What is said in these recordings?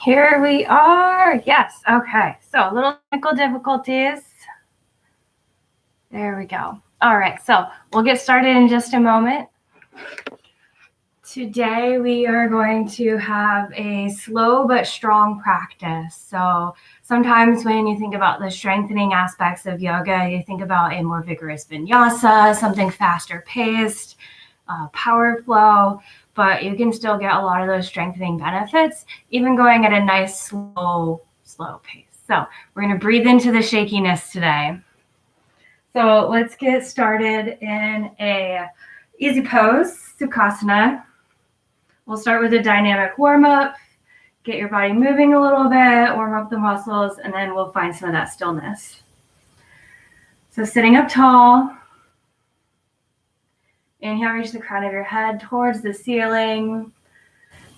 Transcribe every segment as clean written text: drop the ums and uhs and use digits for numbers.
Here we are. Yes. Okay. So little technical difficulties. There we go. All right. So we'll get started in just a moment. Today we are going to have a slow but strong practice. So sometimes when you think about the strengthening aspects of yoga, you think about a more vigorous vinyasa, something faster paced, power flow, but you can still get a lot of those strengthening benefits, even going at a nice, slow pace. So we're going to breathe into the shakiness today. So let's get started in a easy pose, Sukhasana. We'll start with a dynamic warm-up, get your body moving a little bit, warm up the muscles, and then we'll find some of that stillness. So sitting up tall, inhale, reach the crown of your head towards the ceiling.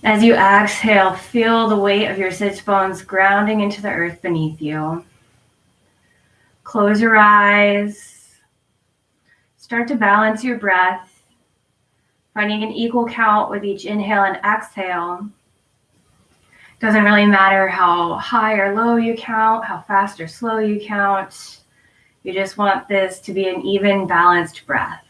As you exhale, feel the weight of your sits bones grounding into the earth beneath you. Close your eyes. Start to balance your breath, finding an equal count with each inhale and exhale. Doesn't really matter how high or low you count, how fast or slow you count. You just want this to be an even, balanced breath.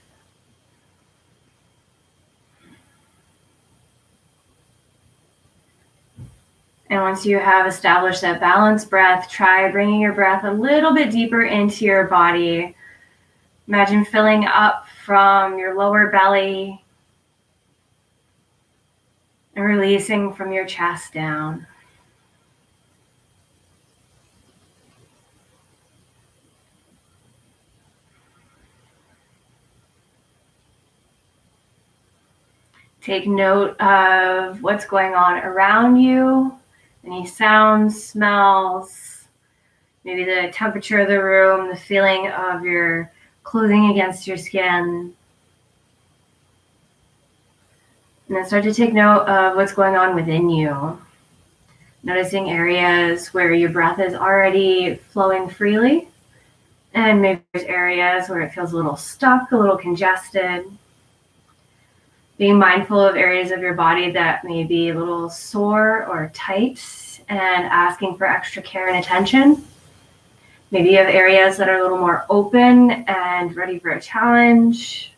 And once you have established that balanced breath, try bringing your breath a little bit deeper into your body. Imagine filling up from your lower belly and releasing from your chest down. Take note of what's going on around you, any sounds, smells, maybe the temperature of the room, the feeling of your clothing against your skin. And then start to take note of what's going on within you. Noticing areas where your breath is already flowing freely, and maybe there's areas where it feels a little stuck, a little congested. Being mindful of areas of your body that may be a little sore or tight and asking for extra care and attention. Maybe you have areas that are a little more open and ready for a challenge.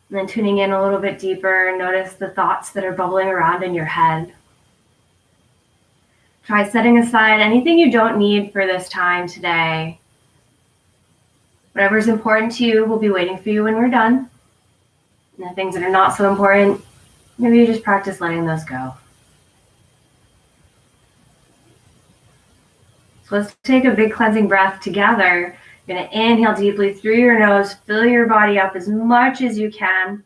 And then tuning in a little bit deeper, notice the thoughts that are bubbling around in your head. Try setting aside anything you don't need for this time today. Whatever's important to you will be waiting for you when we're done. And the things that are not so important, maybe you just practice letting those go. So let's take a big cleansing breath together. You're going to inhale deeply through your nose, fill your body up as much as you can.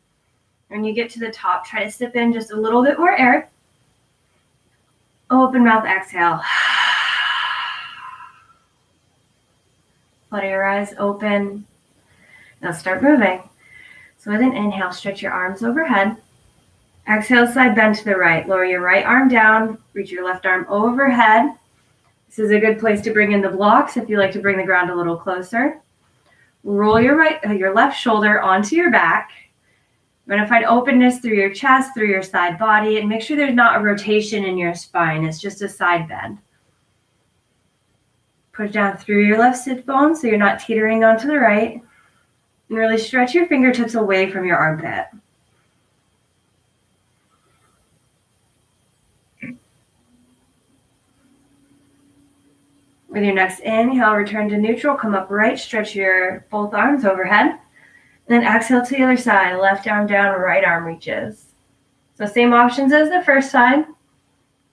When you get to the top, try to sip in just a little bit more air. Open mouth, exhale. Flutter your eyes open. Now start moving. So with an inhale, stretch your arms overhead. Exhale, side bend to the right. Lower your right arm down. Reach your left arm overhead. This is a good place to bring in the blocks if you like to bring the ground a little closer. Roll your left shoulder onto your back. You're going to find openness through your chest, through your side body, and make sure there's not a rotation in your spine. It's just a side bend. Push down through your left sit bone so you're not teetering onto the right. And really stretch your fingertips away from your armpit. With your next inhale, return to neutral, come up right, stretch your both arms overhead. And then exhale to the other side, left arm down, right arm reaches. So same options as the first side.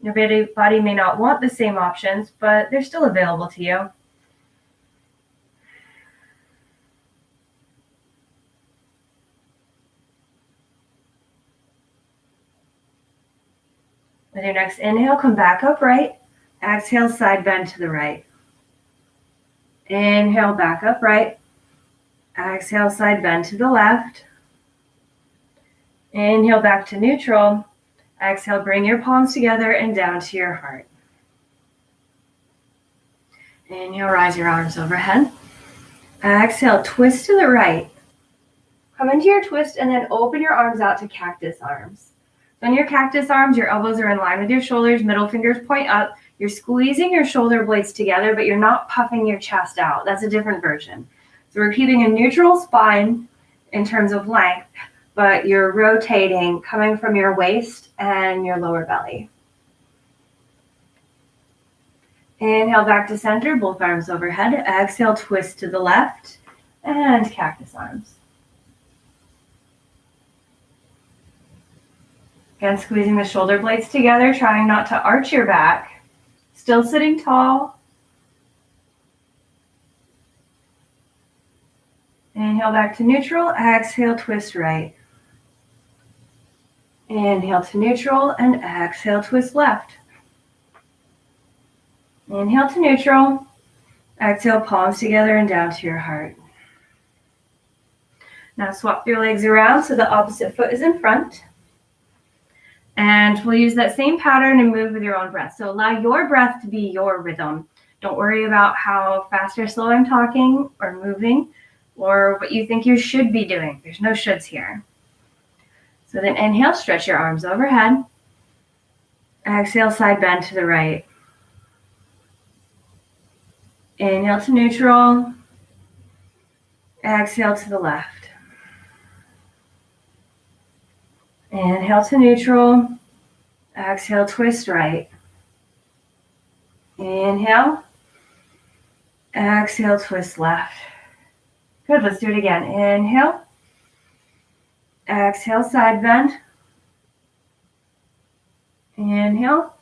Your body may not want the same options, but they're still available to you. With your next inhale, come back upright. Exhale, side bend to the right. Inhale, back upright. Exhale, side bend to the left. Inhale, back to neutral. Exhale, bring your palms together and down to your heart. Inhale, rise your arms overhead. Exhale, twist to the right. Come into your twist and then open your arms out to cactus arms. So in your cactus arms, your elbows are in line with your shoulders, middle fingers point up. You're squeezing your shoulder blades together, but you're not puffing your chest out. That's a different version. So we're keeping a neutral spine in terms of length, but you're rotating coming from your waist and your lower belly. Inhale back to center, both arms overhead. Exhale, twist to the left and cactus arms. Again, squeezing the shoulder blades together, trying not to arch your back. Still sitting tall. Inhale back to neutral. Exhale, twist right. Inhale to neutral and exhale, twist left. Inhale to neutral. Exhale, palms together and down to your heart. Now swap your legs around so the opposite foot is in front. And we'll use that same pattern and move with your own breath. So allow your breath to be your rhythm. Don't worry about how fast or slow I'm talking or moving or what you think you should be doing. There's no shoulds here. So then inhale, stretch your arms overhead. Exhale, side bend to the right. Inhale to neutral. Exhale to the left. Inhale to neutral. Exhale, twist right. Inhale. Exhale, twist left. Good, let's do it again. Inhale. Exhale, side bend. Inhale.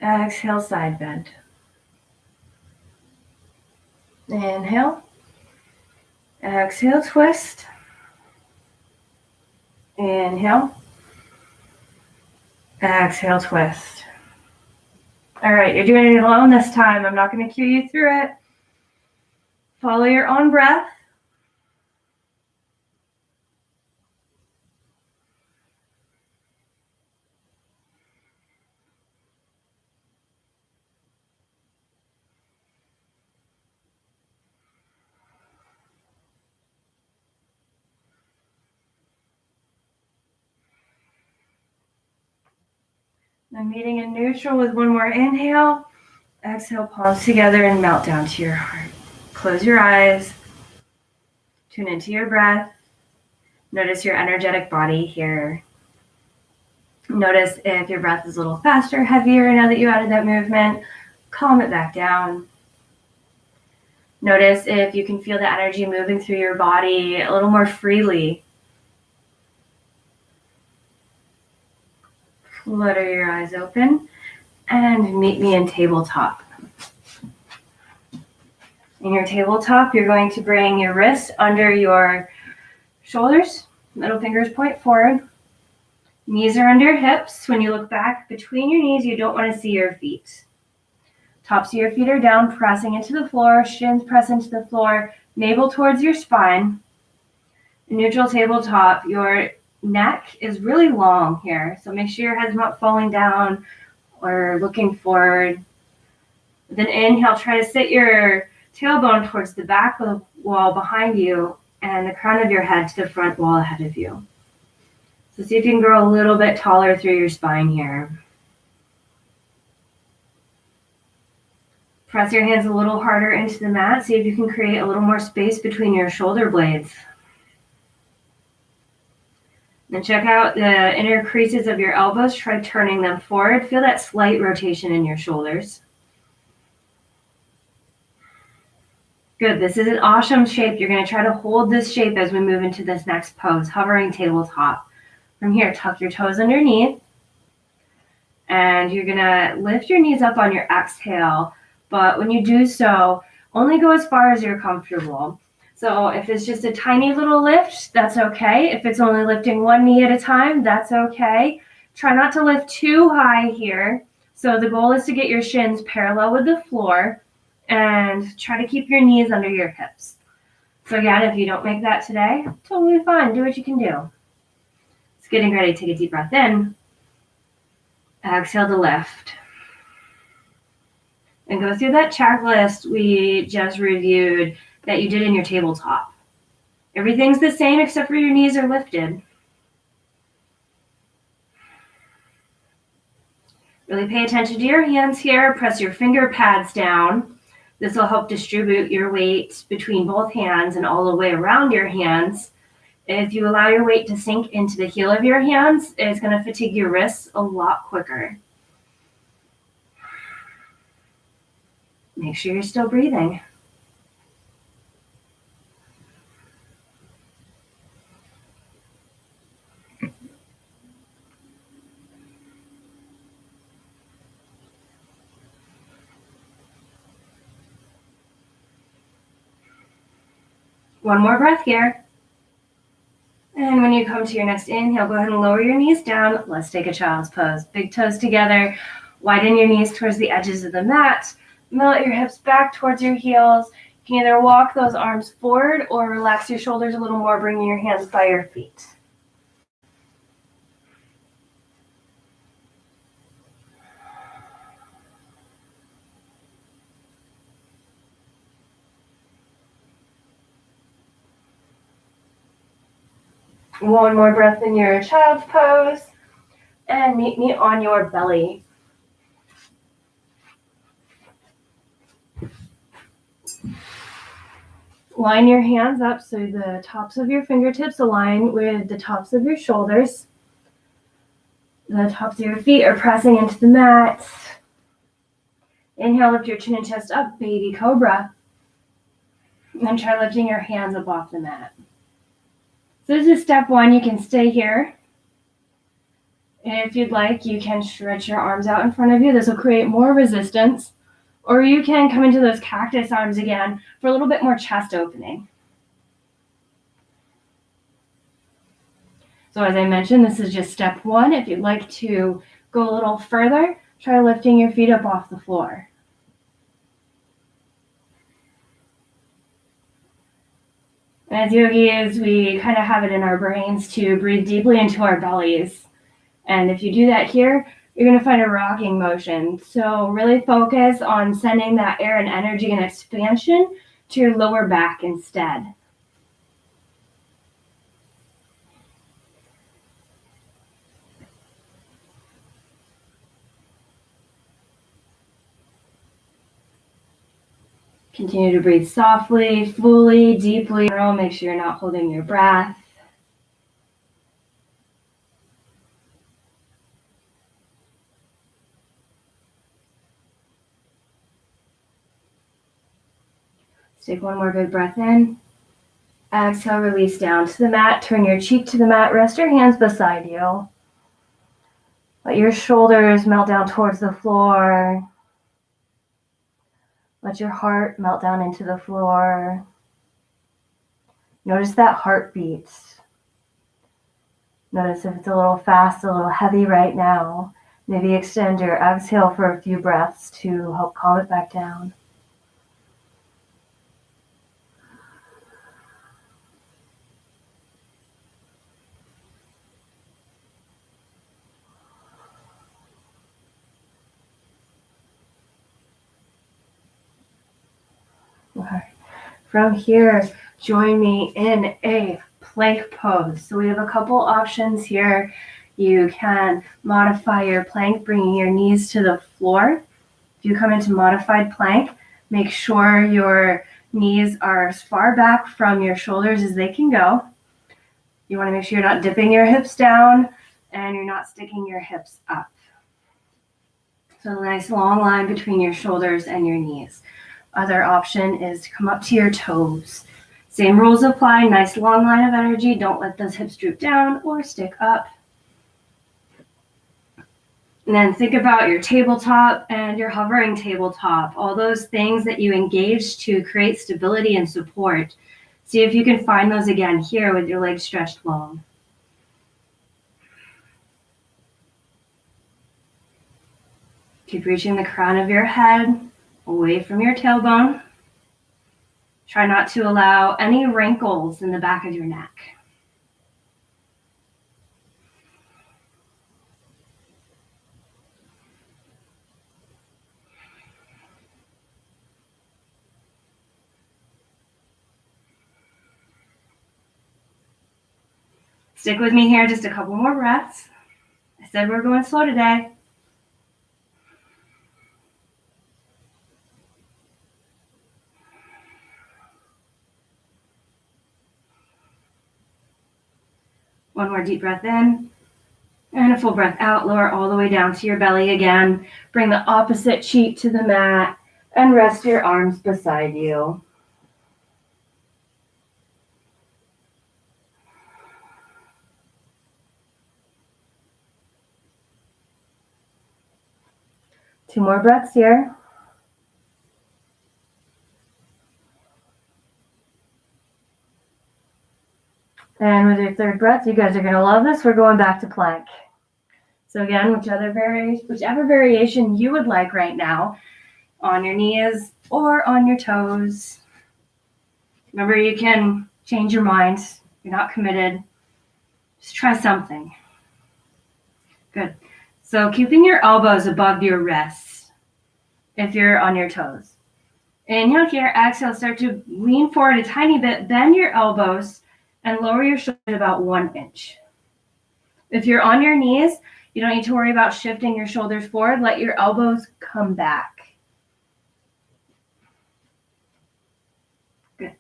Exhale, side bend. Inhale. Exhale, twist. Inhale. Exhale, twist. All right, you're doing it alone this time. I'm not going to cue you through it. Follow your own breath. I'm meeting in neutral with one more inhale. Exhale, palms together and melt down to your heart. Close your eyes. Tune into your breath. Notice your energetic body here. Notice if your breath is a little faster, heavier now that you added that movement. Calm it back down. Notice if you can feel the energy moving through your body a little more freely. Flutter your eyes open and meet me in tabletop. In your tabletop, you're going to bring your wrists under your shoulders, middle fingers point forward. Knees are under your hips. When you look back between your knees, you don't want to see your feet. Tops of your feet are down, pressing into the floor, shins press into the floor, navel towards your spine. In neutral tabletop, your neck is really long here, so make sure your head's not falling down or looking forward. Then inhale, try to sit your tailbone towards the back of the wall behind you and the crown of your head to the front wall ahead of you. So see if you can grow a little bit taller through your spine here. Press your hands a little harder into the mat. See if you can create a little more space between your shoulder blades. Then check out the inner creases of your elbows. Try turning them forward. Feel that slight rotation in your shoulders. Good. This is an awesome shape. You're going to try to hold this shape as we move into this next pose, hovering tabletop. From here, tuck your toes underneath. And you're going to lift your knees up on your exhale. But when you do so, only go as far as you're comfortable. So if it's just a tiny little lift, that's okay. If it's only lifting one knee at a time, that's okay. Try not to lift too high here. So the goal is to get your shins parallel with the floor and try to keep your knees under your hips. So again, if you don't make that today, totally fine. Do what you can do. It's getting ready. Take a deep breath in. Exhale to lift. And go through that checklist we just reviewed that you did in your tabletop. Everything's the same except for your knees are lifted. Really pay attention to your hands here. Press your finger pads down. This will help distribute your weight between both hands and all the way around your hands. If you allow your weight to sink into the heel of your hands, it's going to fatigue your wrists a lot quicker. Make sure you're still breathing. One more breath here. And when you come to your next inhale, go ahead and lower your knees down. Let's take a child's pose. Big toes together. Widen your knees towards the edges of the mat. Melt your hips back towards your heels. You can either walk those arms forward or relax your shoulders a little more, bringing your hands by your feet. One more breath in your child's pose. And meet me on your belly. Line your hands up so the tops of your fingertips align with the tops of your shoulders. The tops of your feet are pressing into the mat. Inhale, lift your chin and chest up, baby cobra. And then try lifting your hands up off the mat. So this is step one. You can stay here. And if you'd like, you can stretch your arms out in front of you. This will create more resistance. Or you can come into those cactus arms again for a little bit more chest opening. So as I mentioned, this is just step one. If you'd like to go a little further, try lifting your feet up off the floor. As yogis, we kind of have it in our brains to breathe deeply into our bellies. And if you do that here, you're going to find a rocking motion. So really focus on sending that air and energy and expansion to your lower back instead. Continue to breathe softly, fully, deeply. Make sure you're not holding your breath. Take one more good breath in. Exhale, release down to the mat. Turn your cheek to the mat. Rest your hands beside you. Let your shoulders melt down towards the floor. Let your heart melt down into the floor. Notice that heartbeat. Notice if it's a little fast, a little heavy right now. Maybe extend your exhale for a few breaths to help calm it back down. Okay. From here, join me in a plank pose. So we have a couple options here. You can modify your plank, bringing your knees to the floor. If you come into modified plank, make sure your knees are as far back from your shoulders as they can go. You want to make sure you're not dipping your hips down and you're not sticking your hips up. So a nice long line between your shoulders and your knees. Other option is to come up to your toes. Same rules apply, nice long line of energy. Don't let those hips droop down or stick up. And then think about your tabletop and your hovering tabletop, all those things that you engage to create stability and support. See if you can find those again here with your legs stretched long. Keep reaching the crown of your head away from your tailbone. Try not to allow any wrinkles in the back of your neck. Stick with me here, just a couple more breaths. I said we're going slow today. One more deep breath in. And a full breath out. Lower all the way down to your belly again. Bring the opposite cheek to the mat and rest your arms beside you. Two more breaths here. And with your third breath, you guys are going to love this. We're going back to plank. So again, whichever variation you would like right now, on your knees or on your toes. Remember, you can change your mind. You're not committed. Just try something. Good. So keeping your elbows above your wrists if you're on your toes. Inhale here, exhale, start to lean forward a tiny bit, bend your elbows, and lower your shoulders about 1 inch. If you're on your knees, you don't need to worry about shifting your shoulders forward. Let your elbows come back. Good.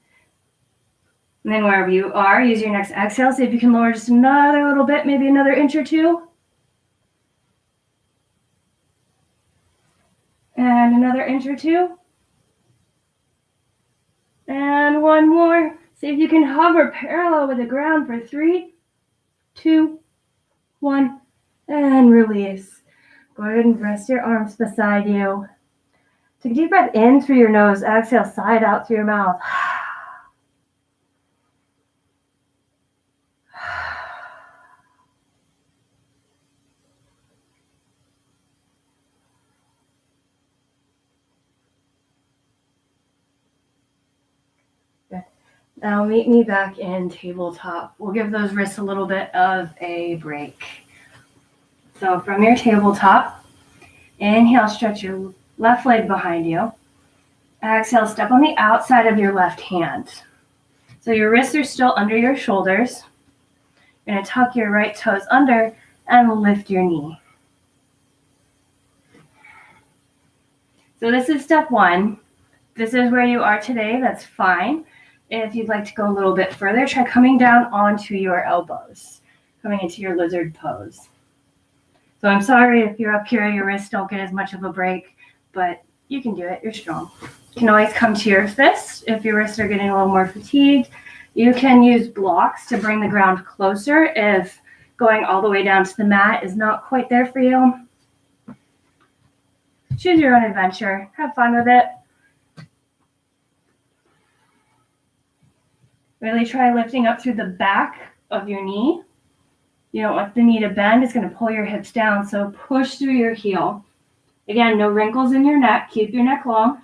And then wherever you are, use your next exhale. See if you can lower just another little bit, maybe another inch or two. And another inch or two. And one more. See if you can hover parallel with the ground for 3, 2, 1, and release. Go ahead and rest your arms beside you. Take a deep breath in through your nose. Exhale, side out through your mouth. Now meet me back in tabletop. We'll give those wrists a little bit of a break. So from your tabletop, inhale, stretch your left leg behind you. Exhale, step on the outside of your left hand. So your wrists are still under your shoulders. You're going to tuck your right toes under and lift your knee. So this is step one. This is where you are today. That's fine. If you'd like to go a little bit further, try coming down onto your elbows, coming into your lizard pose. So I'm sorry if you're up here, your wrists don't get as much of a break, but you can do it. You're strong. You can always come to your fists if your wrists are getting a little more fatigued. You can use blocks to bring the ground closer if going all the way down to the mat is not quite there for you. Choose your own adventure. Have fun with it. Really try lifting up through the back of your knee. You don't want the knee to bend. It's going to pull your hips down, so push through your heel. Again, no wrinkles in your neck. Keep your neck long.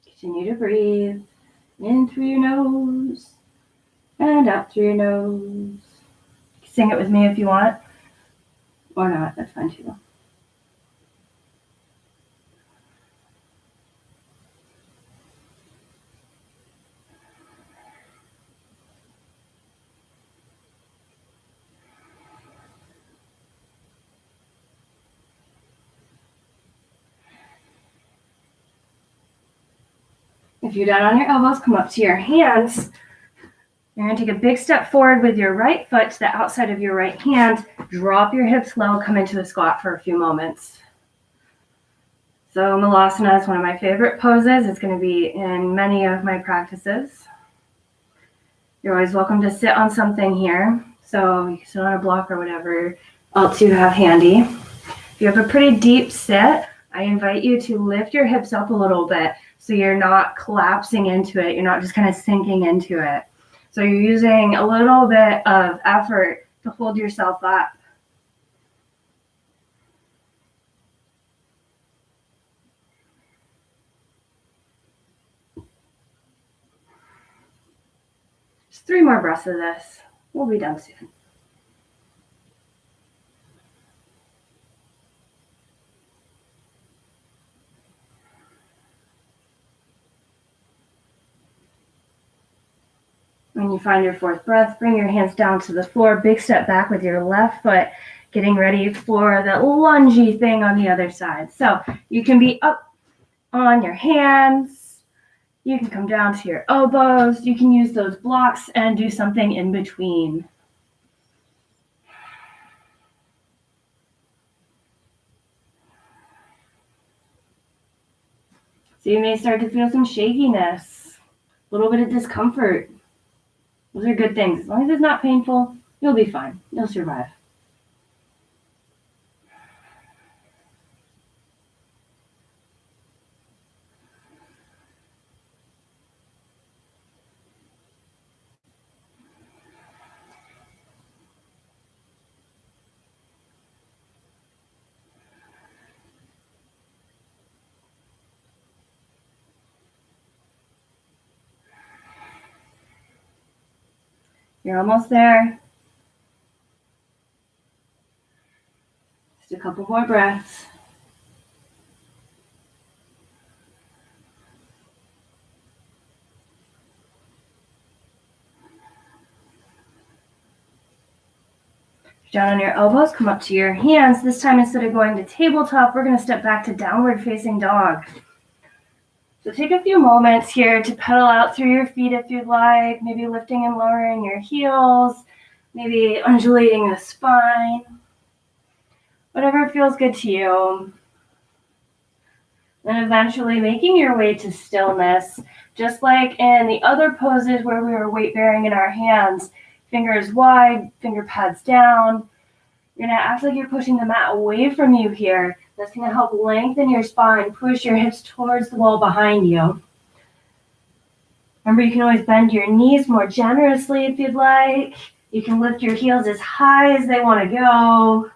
Continue to breathe in through your nose and out through your nose. Sing it with me if you want. Or not, that's fine too. If you're down on your elbows, come up to your hands. You're going to take a big step forward with your right foot to the outside of your right hand. Drop your hips low, come into a squat for a few moments. So Malasana is one of my favorite poses. It's going to be in many of my practices. You're always welcome to sit on something here. So you can sit on a block or whatever else you have handy. If you have a pretty deep sit, I invite you to lift your hips up a little bit so you're not collapsing into it. You're not just kind of sinking into it. So you're using a little bit of effort to hold yourself up. Just 3 more breaths of this. We'll be done soon. When you find your 4th breath, bring your hands down to the floor. Big step back with your left foot, getting ready for the lungy thing on the other side. So you can be up on your hands. You can come down to your elbows. You can use those blocks and do something in between. So you may start to feel some shakiness, a little bit of discomfort. Those are good things. As long as it's not painful, you'll be fine. You'll survive. You're almost there. Just a couple more breaths. Down on your elbows, come up to your hands. This time, instead of going to tabletop, we're going to step back to downward facing dog. So take a few moments here to pedal out through your feet if you'd like, maybe lifting and lowering your heels, maybe undulating the spine, whatever feels good to you. And eventually making your way to stillness, just like in the other poses where we were weight bearing in our hands, fingers wide, finger pads down. You're going to act like you're pushing the mat away from you here. That's going to help lengthen your spine, push your hips towards the wall behind you. Remember, you can always bend your knees more generously if you'd like. You can lift your heels as high as they want to go.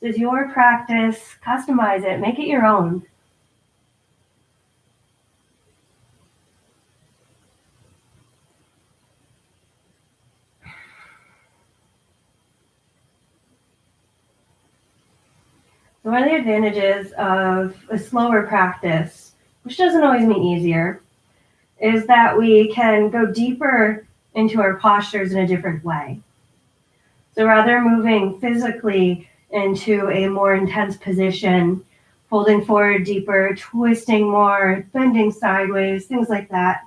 This is your practice. Customize it. Make it your own. So one of the advantages of a slower practice, which doesn't always mean easier, is that we can go deeper into our postures in a different way. So rather moving physically into a more intense position, folding forward deeper, twisting more, bending sideways, things like that,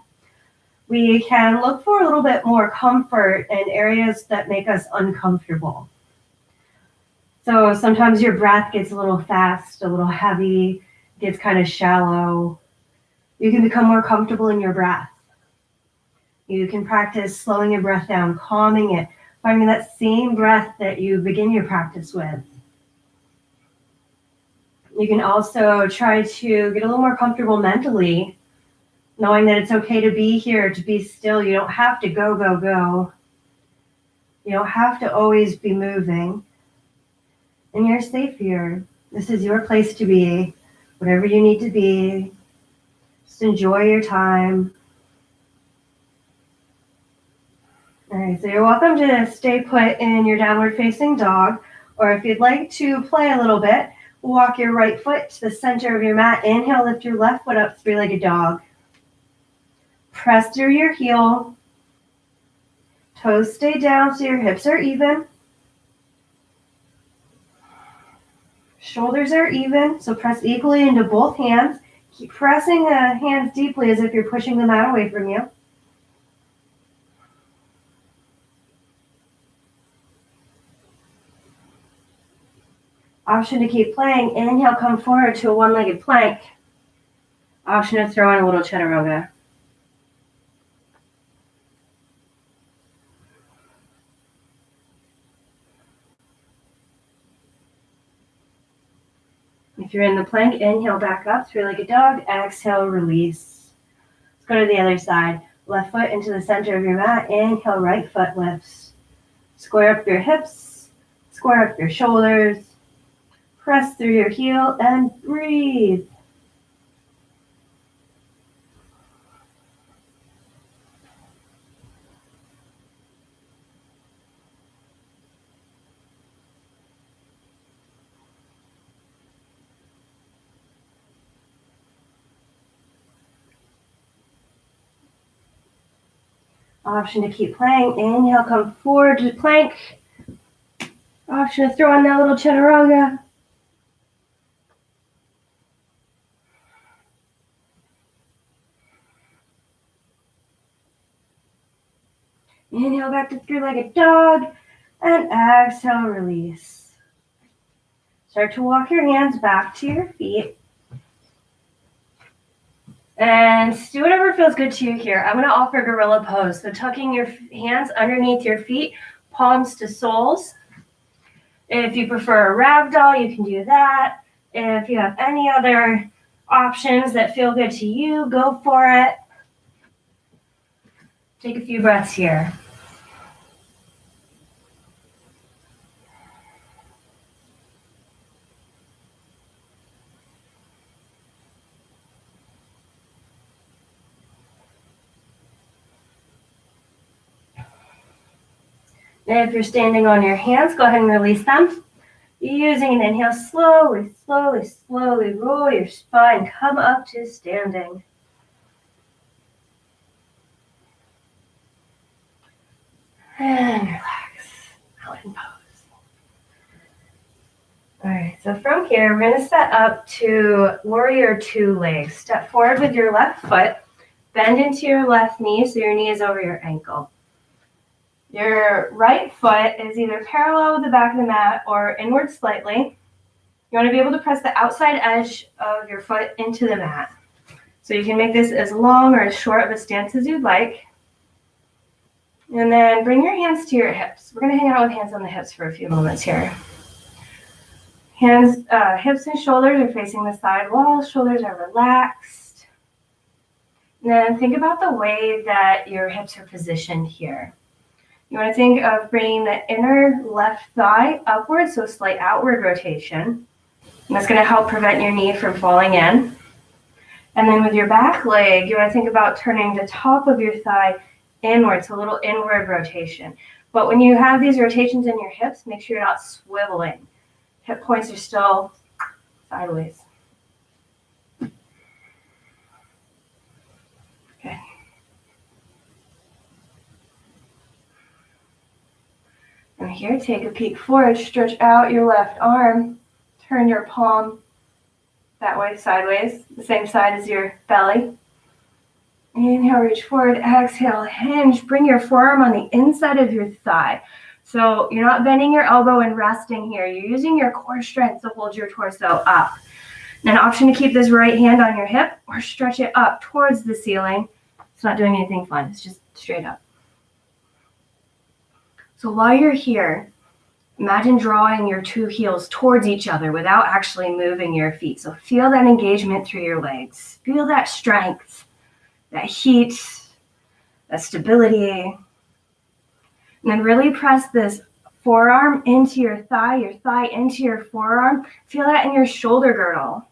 we can look for a little bit more comfort in areas that make us uncomfortable. So sometimes your breath gets a little fast, a little heavy, gets kind of shallow. You can become more comfortable in your breath. You can practice slowing your breath down, calming it, finding that same breath that you begin your practice with. You can also try to get a little more comfortable mentally, knowing that it's okay to be here, to be still. You don't have to go, go, go. You don't have to always be moving. And you're safe here. This is your place to be, whatever you need to be. Just enjoy your time. All right, so you're welcome to stay put in your downward facing dog, or if you'd like to play a little bit, walk your right foot to the center of your mat. Inhale, lift your left foot up, three-legged dog. Press through your heel. Toes stay down so your hips are even. Shoulders are even, so press equally into both hands. Keep pressing the hands deeply as if you're pushing the mat away from you. Option to keep playing. Inhale, come forward to a one-legged plank. Option to throw in a little chaturanga. If you're in the plank, inhale back up, three-legged dog. Exhale, release. Let's go to the other side. Left foot into the center of your mat. Inhale, right foot lifts. Square up your hips. Square up your shoulders. Press through your heel and breathe. Option to keep playing. Inhale, come forward to plank. Option to throw in that little chaturanga. Inhale back to three-legged dog, and exhale, release. Start to walk your hands back to your feet. And do whatever feels good to you here. I'm going to offer gorilla pose. So tucking your hands underneath your feet, palms to soles. If you prefer a ragdoll, you can do that. If you have any other options that feel good to you, go for it. Take a few breaths here. And if you're standing on your hands, go ahead and release them. Using an inhale, slowly, slowly, slowly roll your spine, come up to standing. And relax, mountain pose. All right, so from here, we're gonna set up to warrior two legs. Step forward with your left foot, bend into your left knee so your knee is over your ankle. Your right foot is either parallel with the back of the mat or inward slightly. You want to be able to press the outside edge of your foot into the mat. So you can make this as long or as short of a stance as you'd like. And then bring your hands to your hips. We're going to hang out with hands on the hips for a few moments here. Hands, hips and shoulders are facing the side wall. Shoulders are relaxed. And then think about the way that your hips are positioned here. You want to think of bringing the inner left thigh upward, so slight outward rotation. And that's going to help prevent your knee from falling in. And then with your back leg, you want to think about turning the top of your thigh inward, so a little inward rotation. But when you have these rotations in your hips, make sure you're not swiveling. Hip points are still sideways. Okay. And here, take a peek forward, stretch out your left arm, turn your palm that way, sideways, the same side as your belly. Inhale, reach forward, exhale, hinge, bring your forearm on the inside of your thigh. So you're not bending your elbow and resting here. You're using your core strength to hold your torso up. And an option to keep this right hand on your hip or stretch it up towards the ceiling. It's not doing anything fun, it's just straight up. So while you're here, imagine drawing your two heels towards each other without actually moving your feet. So feel that engagement through your legs. Feel that strength, that heat, that stability. And then really press this forearm into your thigh into your forearm. Feel that in your shoulder girdle.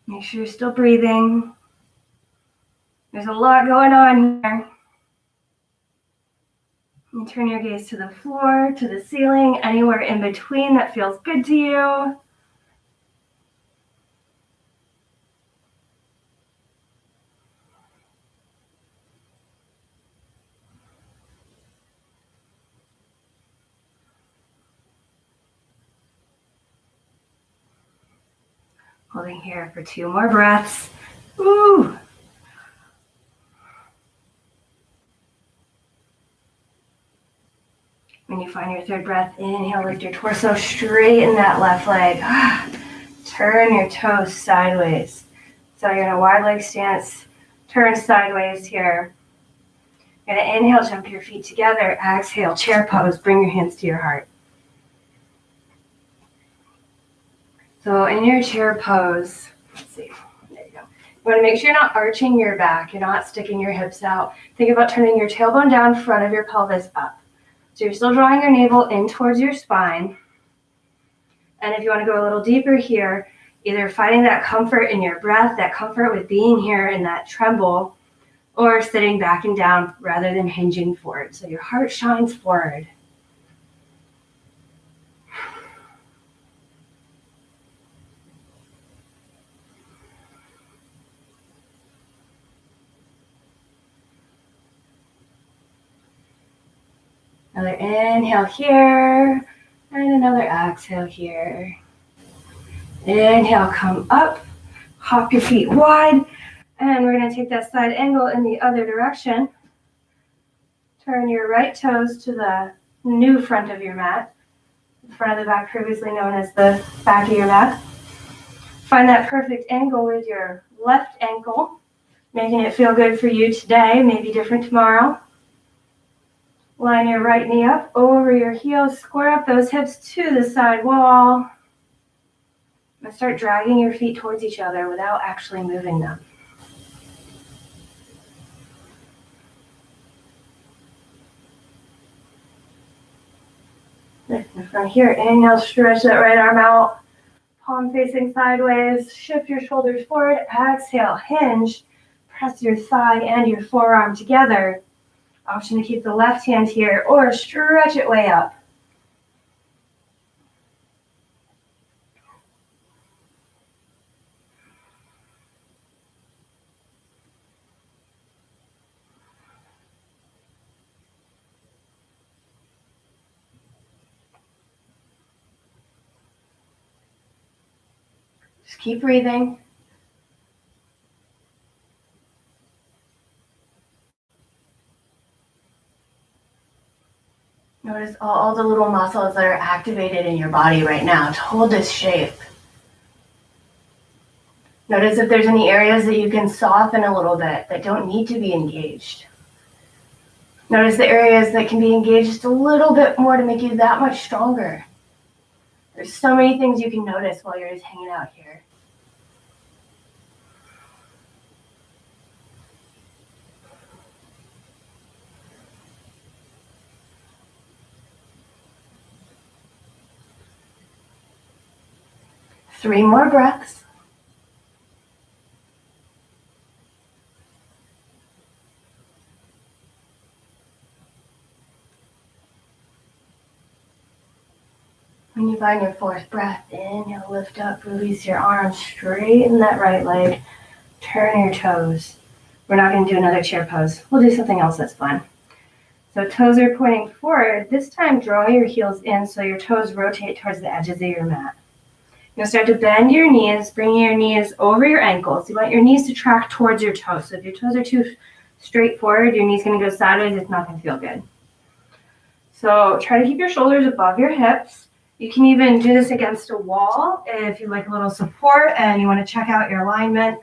Make sure you're still breathing. There's a lot going on here. You turn your gaze to the floor, to the ceiling, anywhere in between that feels good to you. Holding here for 2 more breaths. Ooh. When you find your third breath, inhale, lift your torso, straighten that left leg. Turn your toes sideways. So you're in a wide leg stance, turn sideways here. You're gonna inhale, jump your feet together. Exhale, chair pose, bring your hands to your heart. So in your chair pose, let's see, there you go. You wanna make sure you're not arching your back, you're not sticking your hips out. Think about turning your tailbone down, front of your pelvis up. So you're still drawing your navel in towards your spine. And if you wanna go a little deeper here, either finding that comfort in your breath, that comfort with being here in that tremble, or sitting back and down rather than hinging forward. So your heart shines forward. Another inhale here, and another exhale here. Inhale, come up, hop your feet wide, and we're gonna take that side angle in the other direction. Turn your right toes to the new front of your mat, the front of the back previously known as the back of your mat. Find that perfect angle with your left ankle, making it feel good for you today, maybe different tomorrow. Line your right knee up over your heels, square up those hips to the side wall. And start dragging your feet towards each other without actually moving them. And from here, inhale, stretch that right arm out, palm facing sideways, shift your shoulders forward, exhale, hinge, press your thigh and your forearm together. Option to keep the left hand here or stretch it way up. Just keep breathing. Notice all the little muscles that are activated in your body right now to hold this shape. Notice if there's any areas that you can soften a little bit that don't need to be engaged. Notice the areas that can be engaged just a little bit more to make you that much stronger. There's so many things you can notice while you're just hanging out here. Three more breaths. When you find your fourth breath, inhale, lift up, release your arms, straighten that right leg, turn your toes. We're not going to do another chair pose. We'll do something else that's fun. So toes are pointing forward. This time, draw your heels in so your toes rotate towards the edges of your mat. You'll start to bend your knees, bringing your knees over your ankles. You want your knees to track towards your toes. So if your toes are too straight forward, your knee's going to go sideways. It's not going to feel good. So try to keep your shoulders above your hips. You can even do this against a wall if you like a little support and you want to check out your alignment.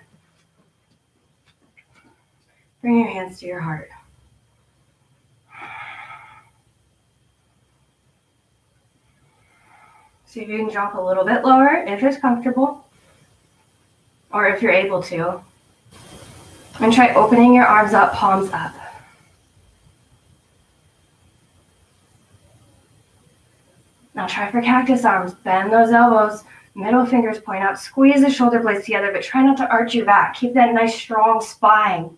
Bring your hands to your heart. See if you can drop a little bit lower if it's comfortable or if you're able to. And try opening your arms up, palms up. Now try for cactus arms. Bend those elbows, middle fingers point out, squeeze the shoulder blades together, but try not to arch your back. Keep that nice strong spine.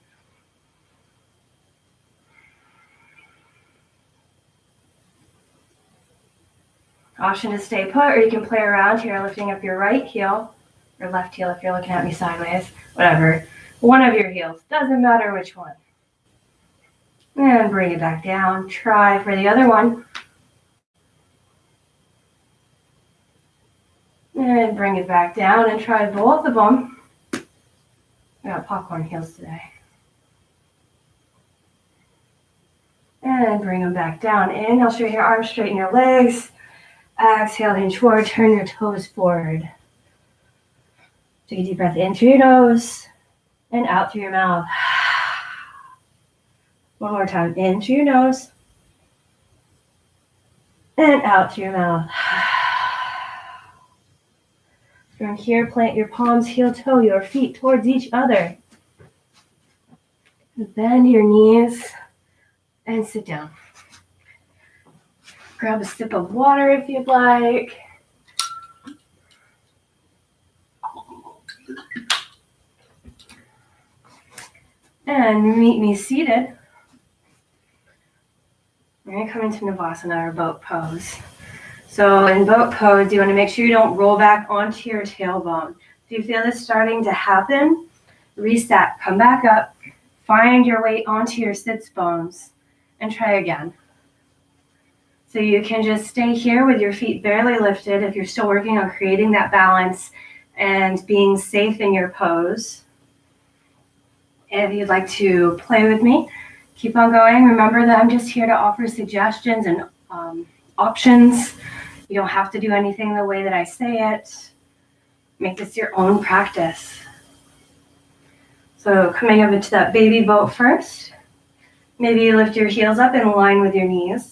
Option to stay put, or you can play around here, lifting up your right heel, or left heel if you're looking at me sideways, whatever. One of your heels, doesn't matter which one. And bring it back down. Try for the other one. And bring it back down and try both of them. We got popcorn heels today. And bring them back down. Inhale, straighten your arms, straighten your legs. Exhale, hinge forward, turn your toes forward. Take a deep breath in through your nose and out through your mouth. One more time, in through your nose and out through your mouth. From here, plant your palms, heel, toe, your feet towards each other. Bend your knees and sit down. Grab a sip of water if you'd like. And meet me seated. We're going to come into Navasana, or boat pose. So in boat pose, you want to make sure you don't roll back onto your tailbone. If you feel this starting to happen, reset, come back up, find your weight onto your sits bones, and try again. So you can just stay here with your feet barely lifted if you're still working on creating that balance and being safe in your pose. If you'd like to play with me, keep on going. Remember that I'm just here to offer suggestions and options. You don't have to do anything the way that I say it. Make this your own practice. So coming up into that baby boat first. Maybe you lift your heels up in line with your knees.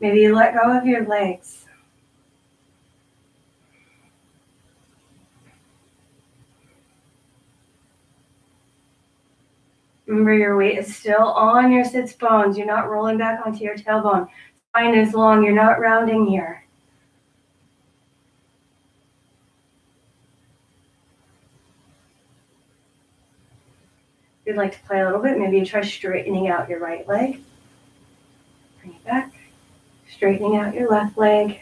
Maybe you let go of your legs. Remember, your weight is still on your sits bones. You're not rolling back onto your tailbone. Spine is long. You're not rounding here. If you'd like to play a little bit, maybe you try straightening out your right leg. Bring it back. Straightening out your left leg.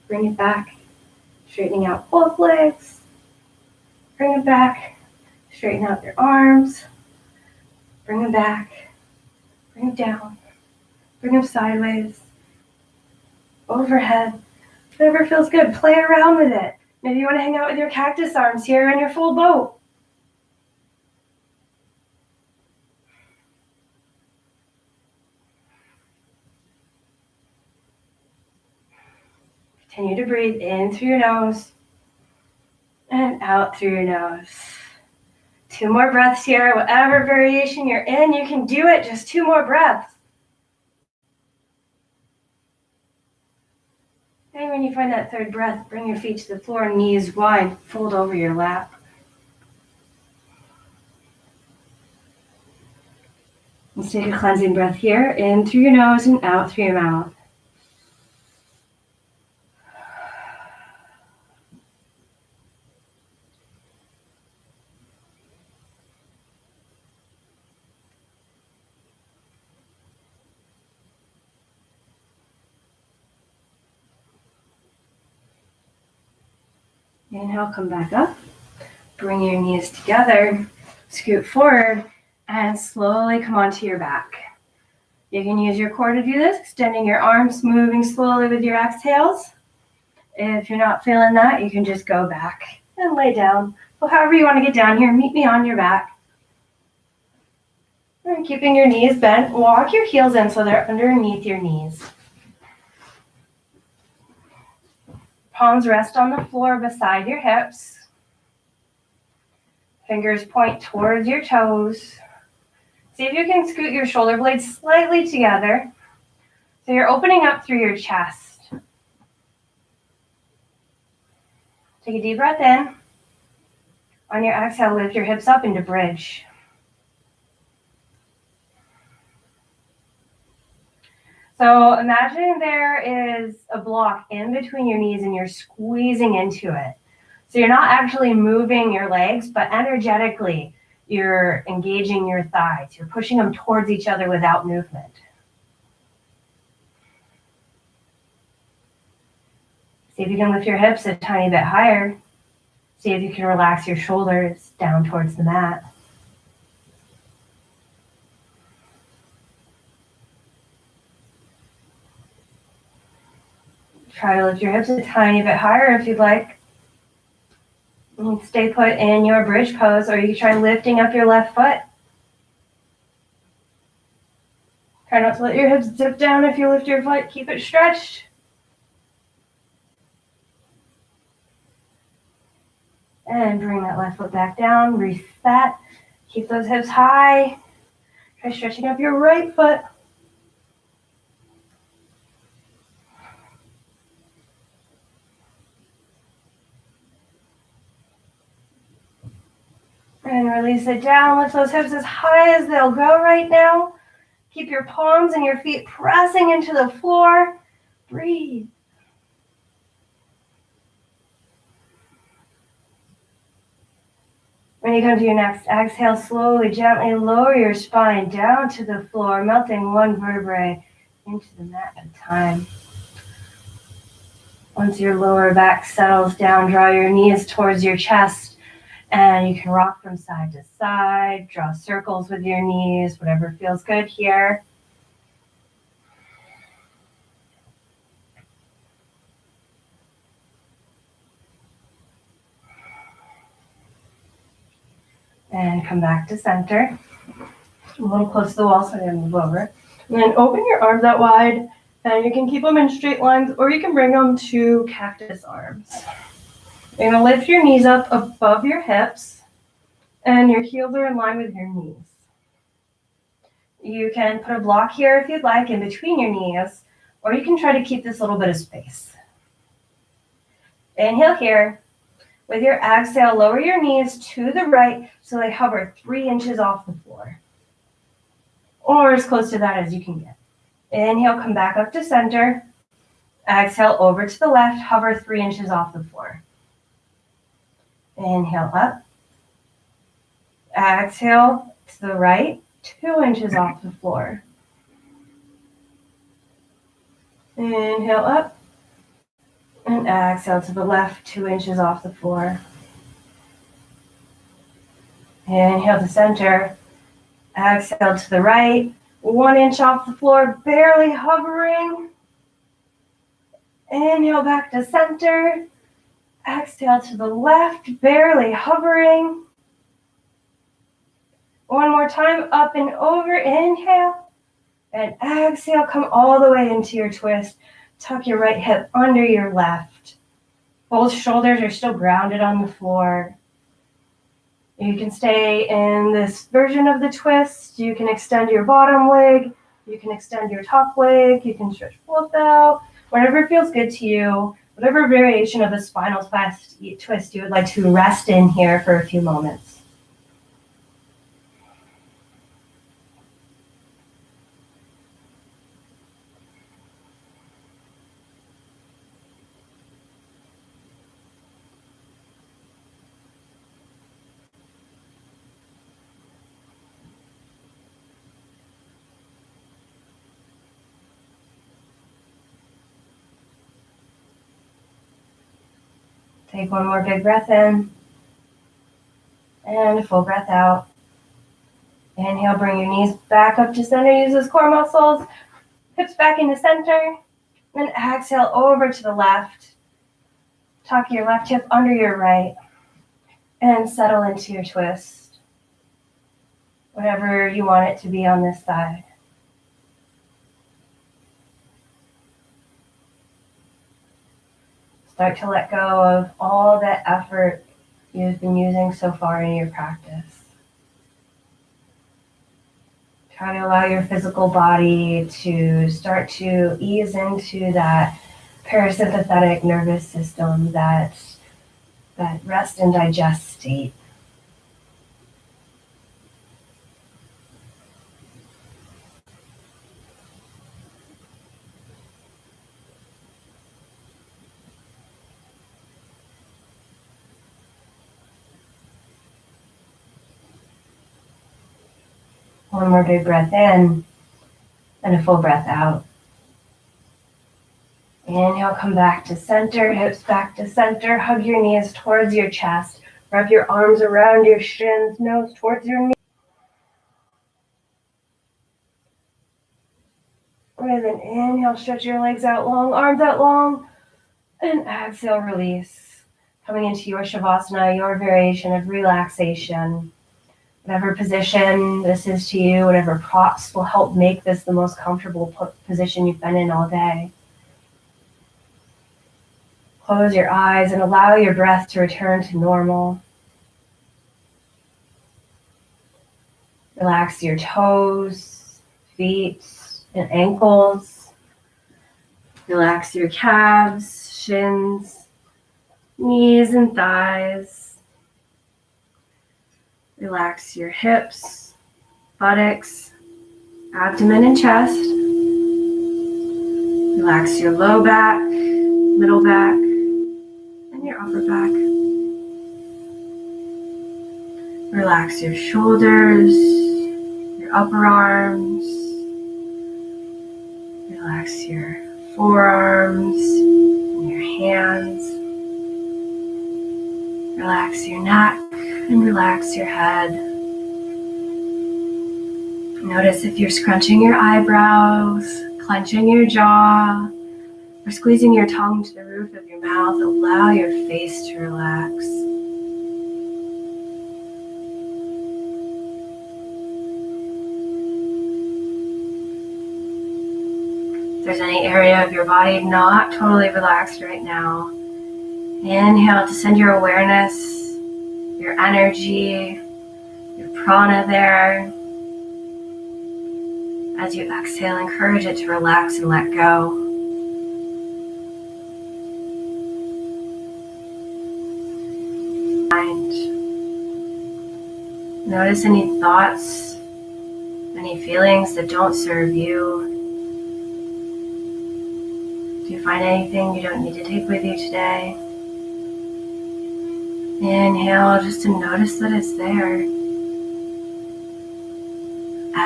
Bring it back. Straightening out both legs. Bring it back. Straighten out your arms. Bring them back. Bring them down. Bring them sideways. Overhead. Whatever feels good. Play around with it. Maybe you want to hang out with your cactus arms here in your full boat. Continue to breathe in through your nose and out through your nose. 2 more breaths here. Whatever variation you're in, you can do it. Just 2 more breaths. And when you find that 3rd breath, bring your feet to the floor, knees wide, fold over your lap. Let's take a cleansing breath here, in through your nose and out through your mouth. Inhale, come back up. Bring your knees together, scoot forward, and slowly come onto your back. You can use your core to do this, extending your arms, moving slowly with your exhales. If you're not feeling that, you can just go back and lay down. Well, however you want to get down here, meet me on your back. And keeping your knees bent, walk your heels in so they're underneath your knees. Palms rest on the floor beside your hips. Fingers point towards your toes. See if you can scoot your shoulder blades slightly together. So you're opening up through your chest. Take a deep breath in. On your exhale, lift your hips up into bridge. So imagine there is a block in between your knees and you're squeezing into it. So you're not actually moving your legs, but energetically you're engaging your thighs. You're pushing them towards each other without movement. See if you can lift your hips a tiny bit higher. See if you can relax your shoulders down towards the mat. Try to lift your hips a tiny bit higher if you'd like. And stay put in your bridge pose, or you can try lifting up your left foot. Try not to let your hips dip down if you lift your foot. Keep it stretched. And bring that left foot back down. Reset. Keep those hips high. Try stretching up your right foot. And release it down. Lift those hips as high as they'll go right now. Keep your palms and your feet pressing into the floor. Breathe. When you come to your next exhale, slowly, gently lower your spine down to the floor, melting one vertebrae into the mat at a time. Once your lower back settles down, draw your knees towards your chest. And you can rock from side to side, draw circles with your knees, whatever feels good here. And come back to center. A little close to the wall, so I'm going to move over. And then open your arms out wide, and you can keep them in straight lines, or you can bring them to cactus arms. You're going to lift your knees up above your hips, and your heels are in line with your knees. You can put a block here if you'd like in between your knees, or you can try to keep this little bit of space. Inhale here. With your exhale, lower your knees to the right so they hover 3 inches off the floor, or as close to that as you can get. Inhale, come back up to center. Exhale, over to the left, hover 3 inches off the floor. Inhale up. Exhale to the right, 2 inches off the floor. Inhale up. And exhale to the left, 2 inches off the floor. Inhale to center. Exhale to the right, 1 inch off the floor, barely hovering. Inhale back to center. Exhale to the left, barely hovering. One more time, up and over. Inhale. And exhale, come all the way into your twist. Tuck your right hip under your left. Both shoulders are still grounded on the floor. You can stay in this version of the twist. You can extend your bottom leg. You can extend your top leg. You can stretch both out. Whatever feels good to you. Whatever variation of a spinal twist you would like to rest in here for a few moments. Take one more big breath in and a full breath out. Inhale, bring your knees back up to center. Use those core muscles. Hips back into center. Then exhale over to the left. Tuck your left hip under your right and settle into your twist. Whatever you want it to be on this side. Start to let go of all that effort you've been using so far in your practice. Try to allow your physical body to start to ease into that parasympathetic nervous system, that rest and digest state. One more big breath in and a full breath out. Inhale, come back to center, hips back to center. Hug your knees towards your chest. Wrap your arms around your shins, nose towards your knees. And then inhale, stretch your legs out long, arms out long. And exhale, release. Coming into your Shavasana, your variation of relaxation. Whatever position this is to you, whatever props will help make this the most comfortable position you've been in all day. Close your eyes and allow your breath to return to normal. Relax your toes, feet, and ankles. Relax your calves, shins, knees, and thighs. Relax your hips, buttocks, abdomen, and chest. Relax your low back, middle back, and your upper back. Relax your shoulders, your upper arms. Relax your forearms and your hands. Relax your neck and relax your head. Notice if you're scrunching your eyebrows, clenching your jaw, or squeezing your tongue to the roof of your mouth. Allow your face to relax. If there's any area of your body not totally relaxed right now, inhale to send your awareness, your energy, your prana there. As you exhale, encourage it to relax and let go. Notice any thoughts, any feelings that don't serve you. Do you find anything you don't need to take with you today? Inhale just to notice that it's there.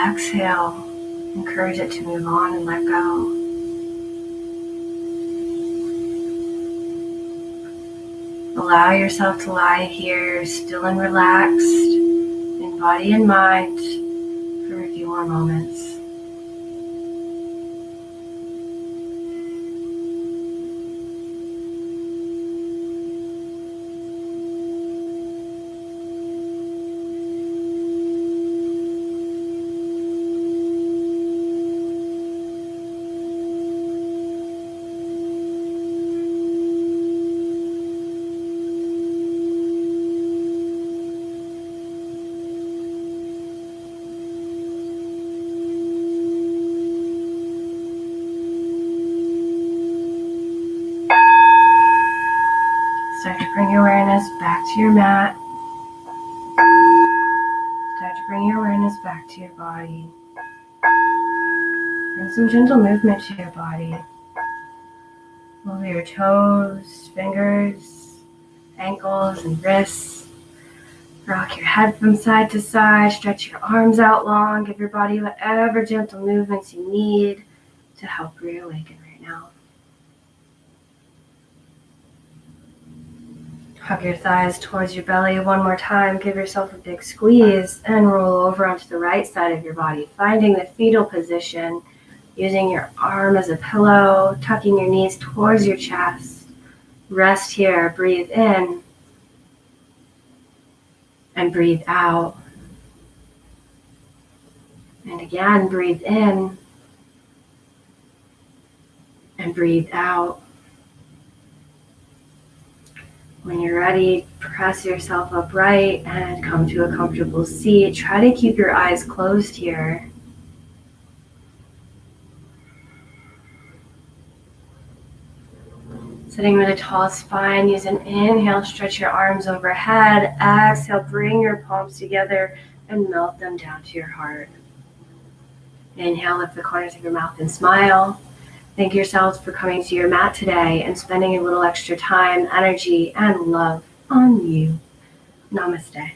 Exhale, encourage it to move on and let go. Allow yourself to lie here, still and relaxed, in body and mind, for a few more moments. Start to bring your awareness back to your mat. Start to bring your awareness back to your body. Bring some gentle movement to your body. Move your toes, fingers, ankles, and wrists. Rock your head from side to side. Stretch your arms out long. Give your body whatever gentle movements you need to help reawaken right now. Hug your thighs towards your belly one more time. Give yourself a big squeeze and roll over onto the right side of your body, finding the fetal position, using your arm as a pillow, tucking your knees towards your chest. Rest here. Breathe in and breathe out. And again, breathe in and breathe out. When you're ready, press yourself upright and come to a comfortable seat. Try to keep your eyes closed here. Sitting with a tall spine, use an inhale, stretch your arms overhead. Exhale, bring your palms together and melt them down to your heart. Inhale, lift the corners of your mouth and smile. Thank yourselves for coming to your mat today and spending a little extra time, energy, and love on you. Namaste.